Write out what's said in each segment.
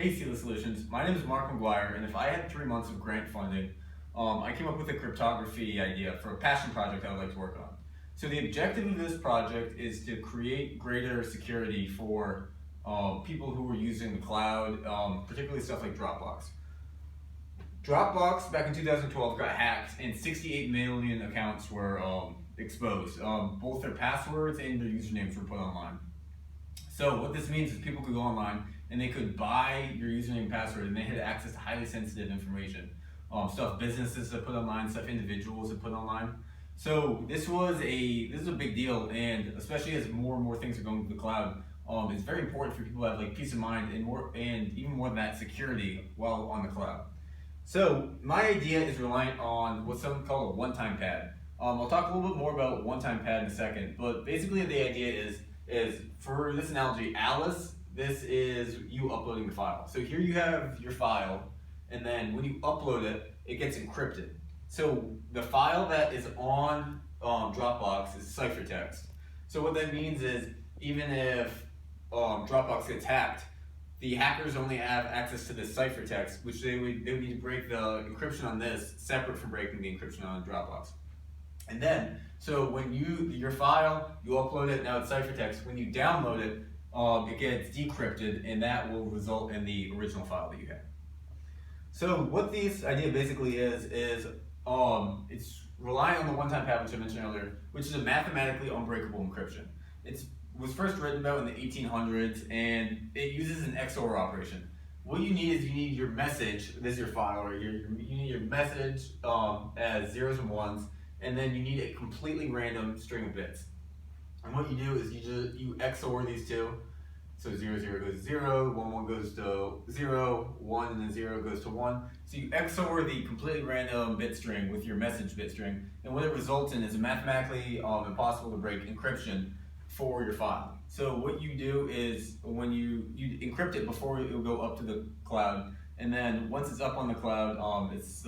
Hey Sila Solutions, my name is Mark McGuire, and if I had 3 months of grant funding, I came up with a cryptography idea for a passion project I would like to work on. So the objective of this project is to create greater security for people who are using the cloud, particularly stuff like Dropbox. Dropbox back in 2012 got hacked, and 68 million accounts were exposed. Both their passwords and their usernames were put online. So what this means is people could go online and they could buy your username and password, and they had access to highly sensitive information. Stuff businesses have put online, stuff individuals have put online. So this is a big deal, and especially as more and more things are going to the cloud, it's very important for people to have like peace of mind and even more than that, security while on the cloud. So my idea is reliant on what's something called a one-time pad. I'll talk a little bit more about one-time pad in a second, but basically the idea is for this analogy, Alice, this is you uploading the file. So here you have your file, and then when you upload it, it gets encrypted. So the file that is on Dropbox is ciphertext. So what that means is even if Dropbox gets hacked, the hackers only have access to the ciphertext, which they would need to break the encryption on this separate from breaking the encryption on Dropbox. And then, so when your file, you upload it, now it's ciphertext. When you download it, it gets decrypted, and that will result in the original file that you had. So what this idea basically is it's relying on the one-time pad, which I mentioned earlier, which is a mathematically unbreakable encryption. It was first written about in the 1800s, and it uses an XOR operation. What you need is you need your message. This is your file, or you need your message as zeros and ones, and then you need a completely random string of bits. And what you do is you XOR these two. So 0, 0 goes to 0, 1, 1 goes to 0, 1 and then 0 goes to 1. So you XOR the completely random bit string with your message bit string, and what it results in is a mathematically impossible to break encryption for your file. So what you do is when you encrypt it before it will go up to the cloud, and then once it's up on the cloud, it's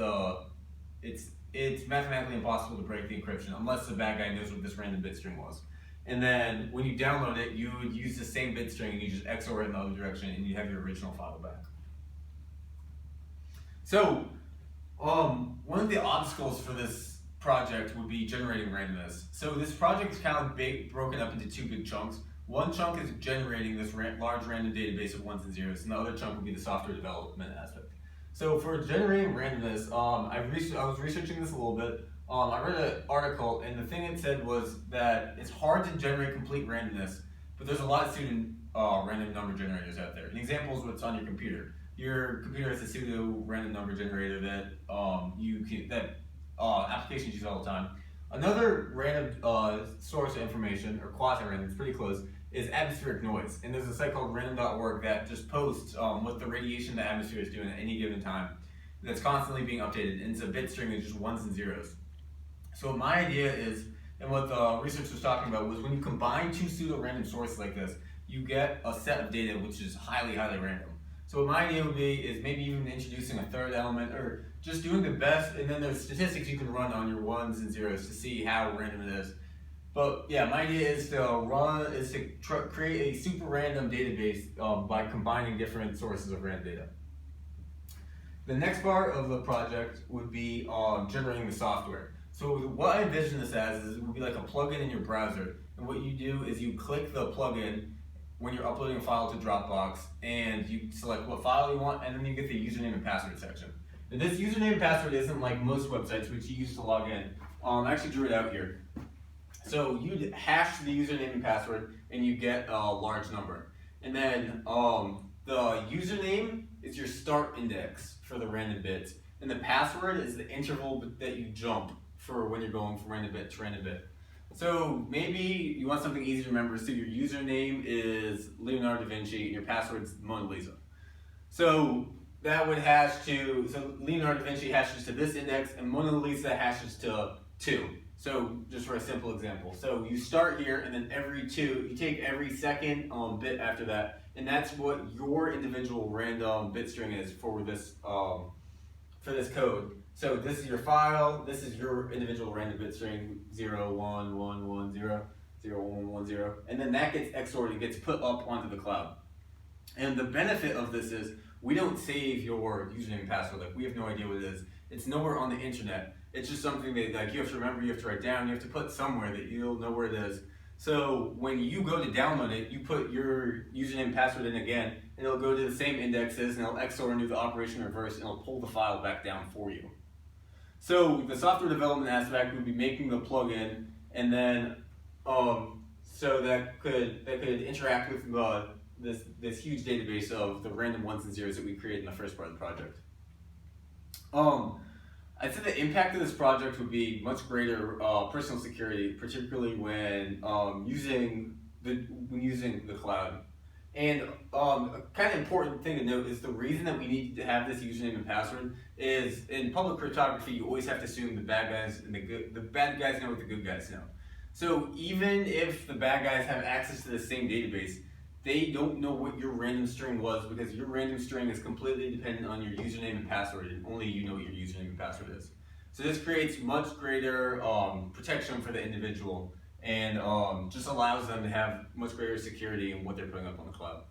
mathematically impossible to break the encryption unless the bad guy knows what this random bit string was. And then when you download it, you would use the same bit string and you just XOR it in the other direction, and you have your original file back. So one of the obstacles for this project would be generating randomness. So this project is kind of broken up into two big chunks. One chunk is generating this large random database of ones and zeros, and the other chunk would be the software development aspect. So for generating randomness, I was researching this a little bit. I read an article, and the thing it said was that it's hard to generate complete randomness, but there's a lot of pseudo random number generators out there. An example is what's on your computer. Your computer has a pseudo random number generator that applications use all the time. Another random source of information, or quasi-random, it's pretty close, is atmospheric noise. And there's a site called random.org that just posts what the radiation the atmosphere is doing at any given time. That's constantly being updated, and it's a bit string of just ones and zeros. So my idea is, and what the research was talking about, was when you combine two pseudo-random sources like this, you get a set of data which is highly, highly random. So what my idea would be is maybe even introducing a third element, or just doing the best, and then there's statistics you can run on your ones and zeros to see how random it is. But yeah, my idea is to create a super random database by combining different sources of random data. The next part of the project would be generating the software. So what I envision this as is it would be like a plugin in your browser, and what you do is you click the plugin when you're uploading a file to Dropbox, and you select what file you want, and then you get the username and password section. And this username and password isn't like most websites which you use to log in. I actually drew it out here. So you'd hash the username and password, and you get a large number. And then the username is your start index for the random bits, and the password is the interval that you jump for when you're going from random bit to random bit. So maybe you want something easy to remember, so your username is Leonardo da Vinci and your password's Mona Lisa. So that would hash to, so Leonardo da Vinci hashes to this index, and Mona Lisa hashes to 2. So just for a simple example. So you start here, and then you take every second bit after that, and that's what your individual random bit string is for this code. So this is your file, this is your individual random bit string, 0, 1, 1, 1, 0, 0, 1, 1, 0, and then that gets XORed and gets put up onto the cloud. And the benefit of this is we don't save your username and password. Like, we have no idea what it is. It's nowhere on the internet. It's just something that, like, you have to remember, you have to write down, you have to put somewhere that you'll know where it is. So when you go to download it, you put your username and password in again, and it'll go to the same indexes, and it'll XOR and do the operation in reverse, and it'll pull the file back down for you. So the software development aspect would be making the plugin, and then so that could interact with this huge database of the random ones and zeros that we created in the first part of the project. I'd say the impact of this project would be much greater personal security, particularly when using the cloud. And a kind of important thing to note is the reason that we need to have this username and password is in public cryptography, you always have to assume the bad guys and the bad guys know what the good guys know. So even if the bad guys have access to the same database, they don't know what your random string was, because your random string is completely dependent on your username and password, and only you know what your username and password is. So this creates much greater protection for the individual, and just allows them to have much greater security in what they're putting up on the cloud.